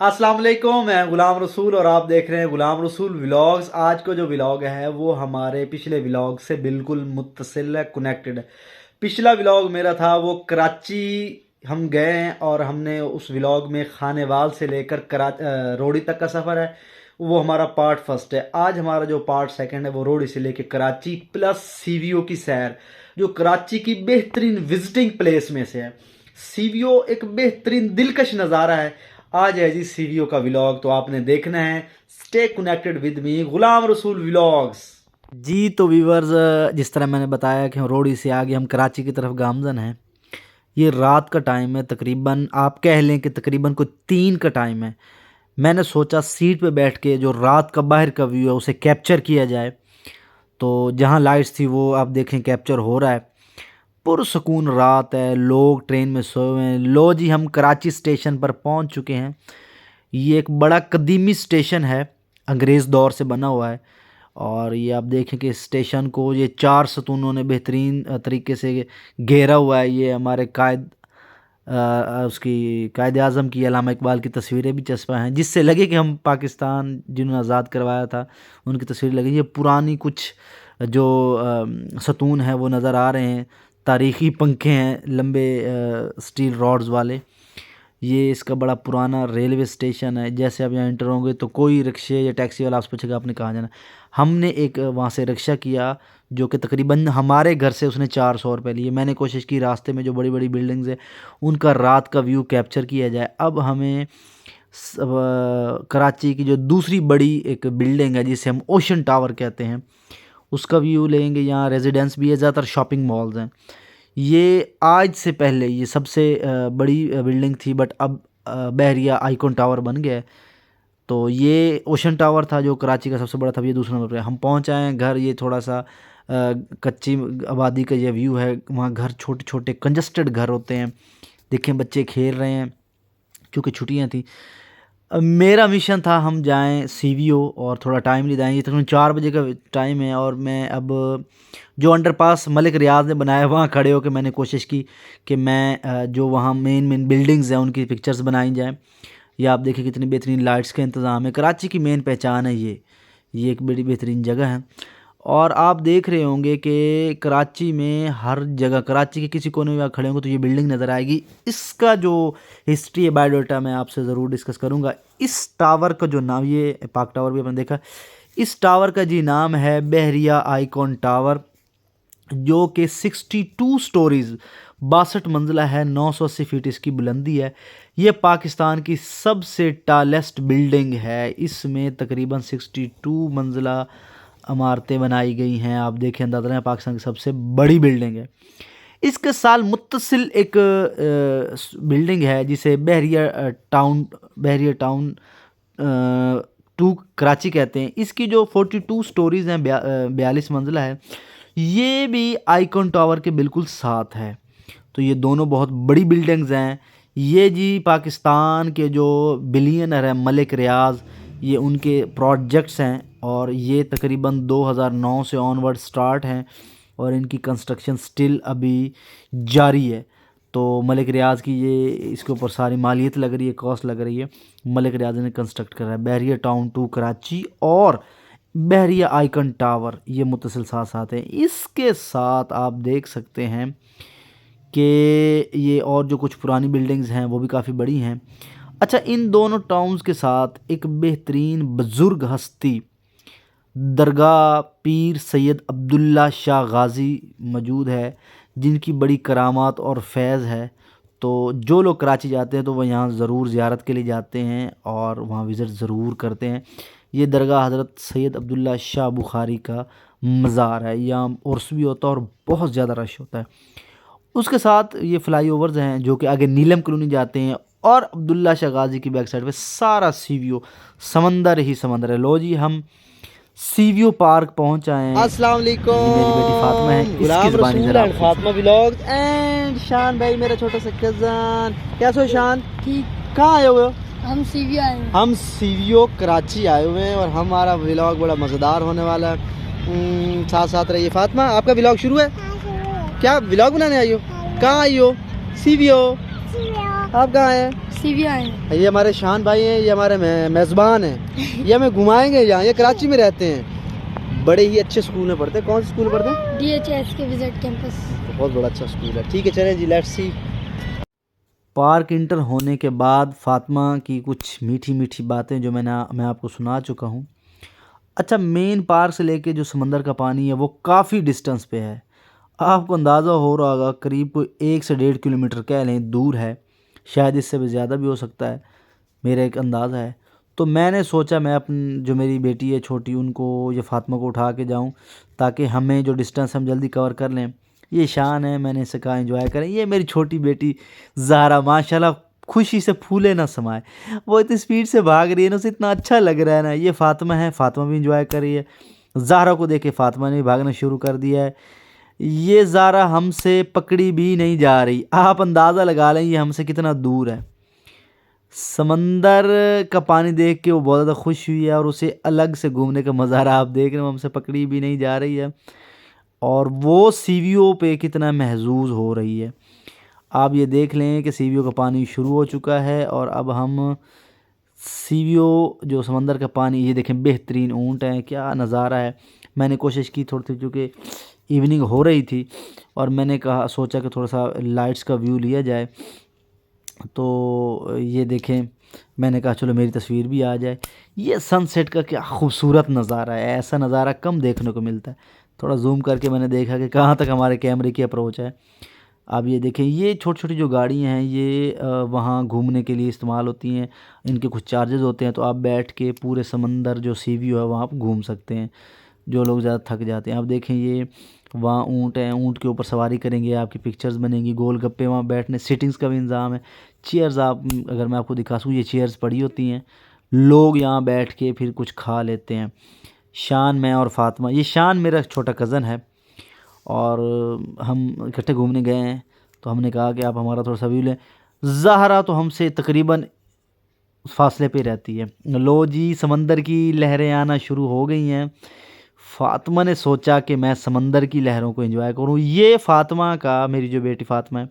अस्सलाम वालेकुम, मैं गुलाम रसूल और आप देख रहे हैं गुलाम रसूल व्लॉग्स। आज का जो व्लॉग है वो हमारे पिछले व्लॉग से बिल्कुल मुत्तसिल है, कनेक्टेड है। पिछला व्लॉग मेरा था वो कराची हम गए हैं और हमने उस व्लॉग में खानेवाल से लेकर रोड़ी तक का सफ़र है, वो हमारा पार्ट फर्स्ट है। आज हमारा जो पार्ट सेकंड है वो रोड़ी से लेकर कराची प्लस सीवीओ की सैर, जो कराची की बेहतरीन विजिटिंग प्लेस में से है। सीवीओ एक बेहतरीन दिलकश नज़ारा है। आज है जी सीवीओ का व्लॉग, तो आपने देखना है। Stay connected with me Ghulam Rasool vlogs. जी तो व्यूवर्स, जिस तरह मैंने बताया कि हम रोड़ी से आगे हम कराची की तरफ गामजन हैं। ये रात का टाइम है, तकरीबन आप कह लें कि तकरीबन कोई 3 का टाइम है। मैंने सोचा सीट पे बैठ के जो रात का बाहर का व्यू है उसे कैप्चर किया जाए। तो जहाँ लाइट्स थी वो आप देखें कैप्चर हो रहा है। पुरसकून रात है, लोग ट्रेन में सोए हुए हैं। लो जी, हम कराची स्टेशन पर पहुंच चुके हैं। ये एक बड़ा कदीमी स्टेशन है, अंग्रेज़ दौर से बना हुआ है। और ये आप देखें कि स्टेशन को ये 4 सतूनों ने बेहतरीन तरीके से घेरा हुआ है। ये हमारे उसकी कायद आज़म की, अल्लामा इकबाल की तस्वीरें भी चस्पा हैं, जिससे लगे कि हम पाकिस्तान जिन्होंने आज़ाद करवाया था उनकी तस्वीर लगी। ये पुरानी कुछ जो सतून हैं वो नज़र आ रहे हैं। तारीख़ी पंखे हैं लंबे स्टील रॉड्स वाले। ये इसका बड़ा पुराना रेलवे स्टेशन है। जैसे आप यहाँ एंटर होंगे तो कोई रिक्शे या टैक्सी वाला आपसे पूछेगा आपने कहाँ जाना। हमने एक वहाँ से रिक्शा किया जो कि तकरीबन हमारे घर से उसने 400 रुपये लिए। मैंने कोशिश की रास्ते में जो बड़ी बड़ी बिल्डिंग्स है उनका रात का व्यू कैप्चर किया जाए। अब हमें कराची की जो दूसरी बड़ी एक बिल्डिंग है जिसे हम ओशन टावर कहते हैं उसका व्यू लेंगे। यहाँ रेजिडेंस भी है, ज़्यादातर शॉपिंग मॉल्स हैं। ये आज से पहले ये सबसे बड़ी बिल्डिंग थी, बट अब बहरिया आइकॉन टावर बन गया है। तो ये ओशन टावर था जो कराची का सबसे बड़ा था, ये दूसरा नंबर पे। हम पहुंच आए हैं घर। ये थोड़ा सा कच्ची आबादी का ये व्यू है। वहाँ घर छोटे छोटे कंजस्टेड घर होते हैं। देखें बच्चे खेल रहे हैं क्योंकि छुट्टियां थी। मेरा मिशन था हम जाएं सीवीओ और थोड़ा टाइम ले जाएंगे। तकरीबन 4 बजे का टाइम है और मैं अब जो अंडरपास मलिक रियाज ने बनाया वहाँ खड़े होकर मैंने कोशिश की कि मैं जो वहाँ मेन बिल्डिंग्स हैं उनकी पिक्चर्स बनाई जाएं। ये आप देखिए कितनी बेहतरीन लाइट्स का इंतज़ाम है। कराची की मेन पहचान है ये एक बड़ी बेहतरीन जगह है। और आप देख रहे होंगे कि कराची में हर जगह, कराची के किसी कोने में आप खड़े होंगे तो ये बिल्डिंग नज़र आएगी। इसका जो हिस्ट्री है, बायोडाटा मैं आपसे ज़रूर डिस्कस करूँगा। इस टावर का जो नाम, ये पाक टावर भी आपने देखा, इस टावर का जी नाम है बहरिया आइकॉन टावर, जो कि 62 स्टोरीज़ 62 मंजिला है। 980 फीट इसकी बुलंदी है। ये पाकिस्तान की सबसे टालेस्ट बिल्डिंग है। इसमें तकरीबन 62 मंजिला इमारतें बनाई गई हैं। आप देखें, अंदाज़ा है पाकिस्तान की सबसे बड़ी बिल्डिंग है। इसके साल मुत्तसिल एक बिल्डिंग है जिसे बहरिया टाउन 2 कराची कहते हैं। इसकी जो 42 स्टोरीज़ हैं, 42 मंजिला है, ये भी आइकॉन टावर के बिल्कुल साथ है। तो ये दोनों बहुत बड़ी बिल्डिंग्स हैं। ये जी पाकिस्तान के जो बिलियनर हैं मलिक रियाज, ये उनके प्रोजेक्ट्स हैं और ये तकरीबन 2009 से ऑनवर्ड स्टार्ट हैं और इनकी कंस्ट्रक्शन स्टिल अभी जारी है। तो मलिक रियाज की ये इसके ऊपर सारी मालियत लग रही है, कॉस्ट लग रही है। मलिक रियाज ने कंस्ट्रक्ट करा है। बहरिया टाउन 2 कराची और बहरिया आइकन टावर ये मुत्तसिल साथ साथ हैं। इसके साथ आप देख सकते हैं कि ये और जो कुछ पुरानी बिल्डिंग्स हैं वो भी काफ़ी बड़ी हैं। अच्छा, इन दोनों टाउन्स के साथ एक बेहतरीन बुज़ुर्ग हस्ती दरगाह पीर सैयद अब्दुल्ला शाह गाज़ी मौजूद है, जिनकी बड़ी करामात और फैज़ है। तो जो लोग कराची जाते हैं तो वह यहाँ ज़रूर ज़ियारत के लिए जाते हैं और वहाँ विज़िट ज़रूर करते हैं। ये दरगाह हज़रत सैयद अब्दुल्ला शाह बुखारी का मज़ार है। यहाँ उर्स भी होता है और बहुत ज़्यादा रश होता है। उसके साथ ये फ्लाई ओवर्स हैं जो कि आगे नीलम कॉलोनी जाते हैं और अब्दुल्ला शाह गाज़ी की बैक साइड पे सारा सीवीओ समंदर ही समंदर है। लो जी, हम सीवीओ पार्क पहुंच आए हैं। अस्सलाम वालेकुम, मेरी बेटी फातिमा है, गुलाम इसकी ज़बानी रसूल ज़रा एंड फातिमा व्लॉग्स एंड शान भाई मेरा छोटा सा कज़न। कैसे हो शान? ठीक। कहाँ आए हुए हो? हम सीवी आए हैं। हम सीवीओ कराची आए हुए हैं और हमारा व्लॉग बड़ा मज़ेदार होने वाला है। साथ साथ रहिए। फातिमा, आपका व्लॉग शुरू है? क्या व्लॉग बनाने आई हो? कहाँ आई हो? सीवीओ। आप कहाँ हैं? सीवी आए हैं। ये हमारे शान भाई हैं, ये हमारे मेज़बान हैं। ये हमें घुमाएंगे यहाँ, ये कराची में रहते हैं, बड़े ही अच्छे स्कूल में पढ़ते हैं। कौन से स्कूल में पढ़ते हैं? DHS के विजिट कैंपस। बहुत बड़ा अच्छा स्कूल है। ठीक है, चलें जी, लेट्स सी। पार्क इंटर होने के बाद फातिमा की कुछ मीठी मीठी बातें जो मैं आपको सुना चुका हूँ। अच्छा, मेन पार्क से लेके जो समंदर का पानी है वो काफ़ी डिस्टेंस पे है। आपको अंदाज़ा हो रहा होगा, करीब कोई 1 से 1.5 किलोमीटर कह लें दूर है, शायद इससे भी ज़्यादा भी हो सकता है, मेरा एक अंदाज़ा है। तो मैंने सोचा मैं अपनी जो मेरी बेटी है छोटी, उनको या फातिमा को उठा के जाऊं ताकि हमें जो डिस्टेंस हम जल्दी कवर कर लें। ये शान है, मैंने इसे कहा एंजॉय करें। ये मेरी छोटी बेटी ज़ारा माशाल्लाह खुशी से फूले ना समाए, वो इतनी स्पीड से भाग रही है ना, उसे इतना अच्छा लग रहा है ना। ये फातिमा है, फातिमा भी इंजॉय कर रही है। ज़ारा को देखे फातिमा ने भी भागना शुरू कर दिया है। ये ज़ारा हमसे पकड़ी भी नहीं जा रही, आप अंदाज़ा लगा लें ये हमसे कितना दूर है। समंदर का पानी देख के वो बहुत ज़्यादा खुश हुई है और उसे अलग से घूमने का मज़ा आ रहा है। आप देख रहे हो हमसे पकड़ी भी नहीं जा रही है और वो सीवियों पे कितना महजूज हो रही है। आप ये देख लें कि सीवियों का पानी शुरू हो चुका है और अब हम सीवियों जो समंदर का पानी, ये देखें बेहतरीन ऊँट हैं, क्या नज़ारा है। मैंने कोशिश की थोड़ी थोड़ी, चूँकि इवनिंग हो रही थी और मैंने सोचा कि थोड़ा सा लाइट्स का व्यू लिया जाए, तो ये देखें मैंने कहा चलो मेरी तस्वीर भी आ जाए। ये सनसेट का क्या खूबसूरत नज़ारा है, ऐसा नज़ारा कम देखने को मिलता है। थोड़ा जूम करके मैंने देखा कि कहाँ तक हमारे कैमरे की अप्रोच है। अब ये देखें, ये छोटी छोटी जो गाड़ियाँ हैं ये वहाँ घूमने के लिए इस्तेमाल होती हैं। इनके कुछ चार्जेस होते हैं, तो आप बैठ के पूरे समंदर जो सी व्यू है वहाँ आप घूम सकते हैं, जो लोग ज़्यादा थक जाते हैं। आप देखें ये वहाँ ऊँट हैं, ऊँट के ऊपर सवारी करेंगे, आपकी पिक्चर्स बनेंगी। गोलगप्पे वहाँ बैठने, सिटिंग्स का भी इंतज़ाम है। चेयर्स, आप अगर मैं आपको दिखा सकूँ, ये चेयर्स पड़ी होती हैं, लोग यहाँ बैठ के फिर कुछ खा लेते हैं। शान, मैं और फातिमा, ये शान मेरा छोटा कज़न है और हम इकट्ठे घूमने गए हैं, तो हमने कहा कि आप हमारा थोड़ा सा व्यू लें। ज़हरा तो हमसे तकरीबन फासले पे रहती है। लो जी, समंदर की लहरें आना शुरू हो गई हैं। फातिमा ने सोचा कि मैं समंदर की लहरों को एंजॉय करूं। ये फातिमा का, मेरी जो बेटी फातिमा है,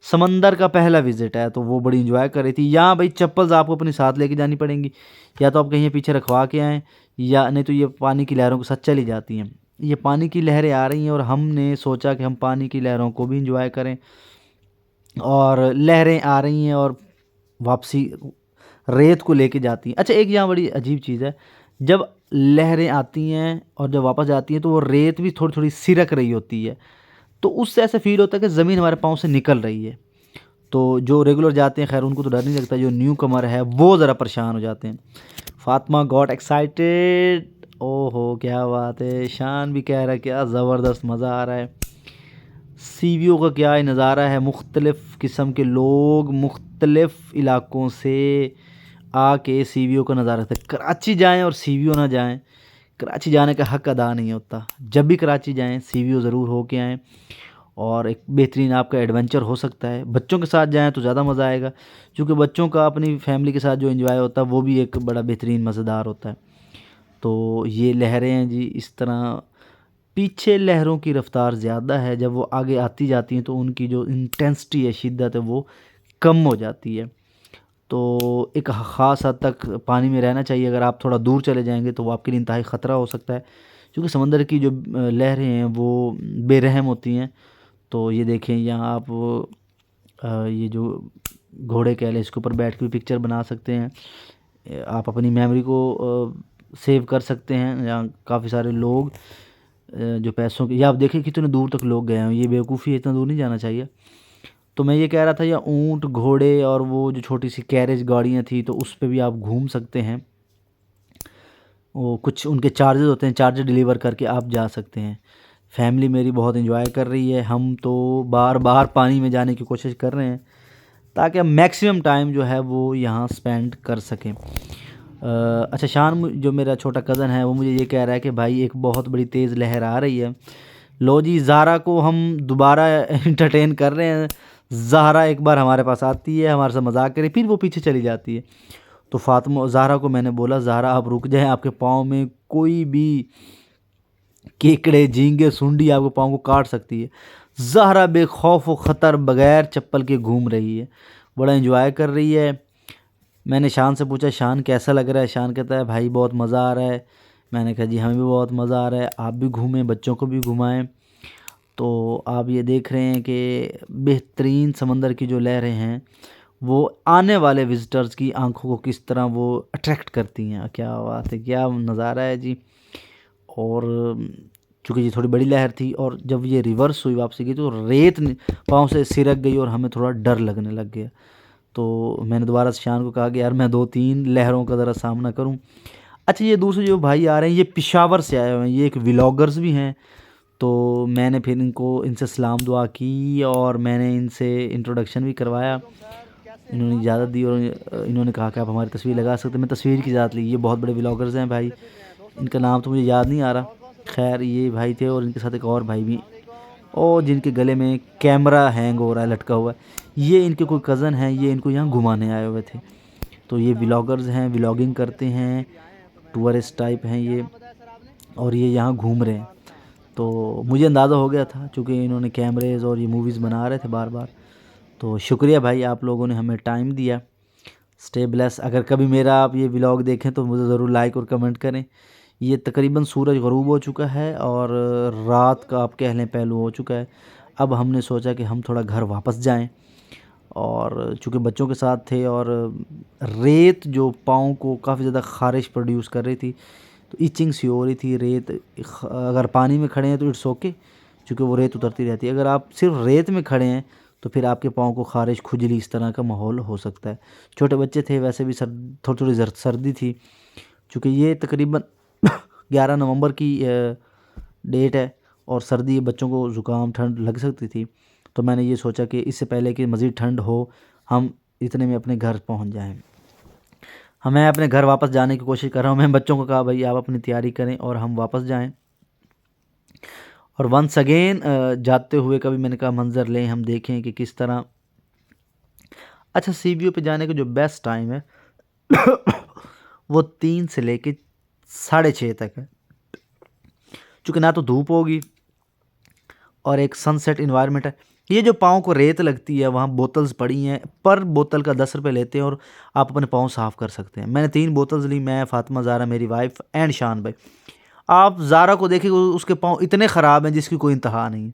समंदर का पहला विज़िट है, तो वो बड़ी इंजॉय कर रही थी। यहाँ भाई चप्पल्स आपको अपने साथ लेके जानी पड़ेंगी, या तो आप कहीं पीछे रखवा के आएँ, या नहीं तो ये पानी की लहरों के साथ चली जाती हैं। ये पानी की लहरें आ रही हैं और हमने सोचा कि हम पानी की लहरों को भी इंजॉय करें। और लहरें आ रही हैं और वापसी रेत को लेके जाती हैं। अच्छा, एक यहाँ बड़ी अजीब चीज़ है, जब लहरें आती हैं और जब वापस जाती हैं तो वो रेत भी थोड़ी थोड़ी सिरक रही होती है, तो उससे ऐसा फील होता है कि ज़मीन हमारे पाँव से निकल रही है। तो जो रेगुलर जाते हैं खैर उनको तो डर नहीं लगता, जो न्यू कमर है वो ज़रा परेशान हो जाते हैं। फातिमा गॉट एक्साइटेड, ओहो क्या बात है। शान भी कह रहा है क्या ज़बरदस्त मज़ा आ रहा है। सीवियों का क्या नज़ारा है, मुख्तलिफ़ किस्म के लोग मुख्तलिफ़ इलाक़ों से आके सीवियों का नज़ारा रखते हैं। कराची जाएं और सीवियों ना जाएं, कराची जाने का हक़ अदा नहीं होता। जब भी कराची जाएं सीवियों ज़रूर हो के आएँ और एक बेहतरीन आपका एडवेंचर हो सकता है। बच्चों के साथ जाएं तो ज़्यादा मज़ा आएगा, क्योंकि बच्चों का अपनी फैमिली के साथ जो एंजॉय होता है वो भी एक बड़ा बेहतरीन मज़ेदार होता है। तो ये लहरें हैं जी, इस तरह पीछे लहरों की रफ़्तार ज़्यादा है, जब वो आगे आती जाती हैं तो उनकी जो इंटेंसिटी है, शिद्दत है, वो कम हो जाती है। तो एक ख़ास हद तक पानी में रहना चाहिए। अगर आप थोड़ा दूर चले जाएंगे तो वो आपके लिए इंतहाई ख़तरा हो सकता है, क्योंकि समंदर की जो लहरें हैं वो बेरहम होती हैं। तो ये देखें यहाँ आप ये जो घोड़े कह लें, इसके ऊपर बैठ के भी पिक्चर बना सकते हैं। आप अपनी मेमोरी को सेव कर सकते हैं। यहाँ काफ़ी सारे लोग जो पैसों के, या आप देखें कितने दूर तक लोग गए हैं, ये बेवकूफ़ी है, इतना दूर नहीं जाना चाहिए। तो मैं ये कह रहा था, या ऊँट, घोड़े और वो जो छोटी सी कैरेज गाड़ियाँ थी, तो उस पे भी आप घूम सकते हैं। वो कुछ उनके चार्जेस होते हैं, चार्जेस डिलीवर करके आप जा सकते हैं। फैमिली मेरी बहुत एंजॉय कर रही है। हम तो बार बार पानी में जाने की कोशिश कर रहे हैं ताकि हम मैक्सिमम टाइम जो है वो यहाँ स्पेंड कर सकें। अच्छा, शान जो मेरा छोटा कज़न है वो मुझे ये कह रहा है कि भाई एक बहुत बड़ी तेज़ लहर आ रही है। लो जी, ज़ारा को हम दोबारा एंटरटेन कर रहे हैं। ज़ारा एक बार हमारे पास आती है, हमारे साथ मजाक करे, फिर वो पीछे चली जाती है। तो फातिमा, ज़ारा को मैंने बोला ज़ारा आप रुक जाएं, आपके पाँव में कोई भी केकड़े, झींगे, सुंडी आपके पाँव को काट सकती है। ज़ारा बेखौफ व ख़तर बग़ैर चप्पल के घूम रही है। बड़ा एंजॉय कर रही है। मैंने शान से पूछा शान कैसा लग रहा है, शान कहता है भाई बहुत मज़ा आ रहा है। मैंने कहा जी हमें भी बहुत मज़ा आ रहा है, आप भी घूमें, बच्चों को भी घुमाएं। तो आप ये देख रहे हैं कि बेहतरीन समंदर की जो लहरें हैं वो आने वाले विज़िटर्स की आंखों को किस तरह वो अट्रैक्ट करती हैं। क्या बात है, क्या नज़ारा है जी। और चूँकि ये थोड़ी बड़ी लहर थी और जब ये रिवर्स हुई वापसी की तो रेत पाँव से सिरक गई और हमें थोड़ा डर लगने लग गया। तो मैंने दोबारा से शान को कहा कि यार मैं 2-3 लहरों का ज़रा सामना करूं। अच्छा, ये दूसरे जो भाई आ रहे हैं ये पेशावर से आए हुए हैं, ये एक व्लॉगर्स भी हैं। तो मैंने फिर इनसे सलाम दुआ की और मैंने इनसे इंट्रोडक्शन भी करवाया। इन्होंने इजाज़त दी और इन्होंने कहा कि आप हमारी तस्वीर लगा सकते हैं। मैं तस्वीर की इजाज़त ली। ये बहुत बड़े व्लॉगर्स हैं भाई, इनका नाम तो मुझे याद नहीं आ रहा। खैर ये भाई थे और इनके साथ एक और भाई भी, और जिनके गले में कैमरा हैंग हो रहा है, लटका हुआ है। ये इनके कोई कज़न हैं, ये इनको यहाँ घुमाने आए हुए थे। तो ये व्लॉगर्स हैं, व्लॉगिंग करते हैं, टूरिस्ट टाइप हैं ये, और ये यहाँ घूम रहे हैं। तो मुझे अंदाज़ा हो गया था चूँकि इन्होंने कैमरेज़ और ये मूवीज़ बना रहे थे बार बार। तो शुक्रिया भाई, आप लोगों ने हमें टाइम दिया। Stay bless. अगर कभी मेरा आप ये व्लॉग देखें तो मुझे ज़रूर लाइक और कमेंट करें। ये तकरीबन सूरज ग़रूब हो चुका है और रात का आप कह लें पहलू हो चुका है। अब हमने सोचा कि हम थोड़ा घर वापस जाएं, और चूँकि बच्चों के साथ थे और रेत जो पाँव को काफ़ी ज़्यादा ख़ारिश प्रोड्यूस कर रही थी, तो इचिंग सी हो रही थी। रेत अगर पानी में खड़े हैं तो इट्स ओके, चूँकि वो रेत उतरती रहती है। अगर आप सिर्फ रेत में खड़े हैं तो फिर आपके पाँव को ख़ारिश, खुजली, इस तरह का माहौल हो सकता है। छोटे बच्चे थे, वैसे भी थोड़ी थोड़ी सर्दी थी। चूँकि ये तकरीबन 11 नवंबर की डेट है और सर्दी, बच्चों को ज़ुकाम ठंड लग सकती थी। तो मैंने ये सोचा कि इससे पहले कि मज़ीद ठंड हो, हम इतने में अपने घर पहुंच जाएं। मैं अपने घर वापस जाने की कोशिश कर रहा हूं। मैं बच्चों को कहा भाई आप अपनी तैयारी करें और हम वापस जाएं। और वंस अगेन जाते हुए कभी मैंने कहा मंज़र लें, हम देखें कि किस तरह। अच्छा, CBO पे जाने का जो बेस्ट टाइम है वो 3 से लेके 6:30 तक है, चूँकि ना तो धूप होगी और एक सनसेट इन्वायरमेंट है। ये जो पाँव को रेत लगती है, वहाँ बोतल्स पड़ी हैं, पर बोतल का 10 रुपये लेते हैं और आप अपने पाँव साफ़ कर सकते हैं। मैंने 3 बोतल्स ली, मैं, फ़ातिमा, ज़ारा, मेरी वाइफ एंड शान भाई। आप ज़ारा को देखिए, उसके पाँव इतने ख़राब हैं जिसकी कोई इंतहा नहीं।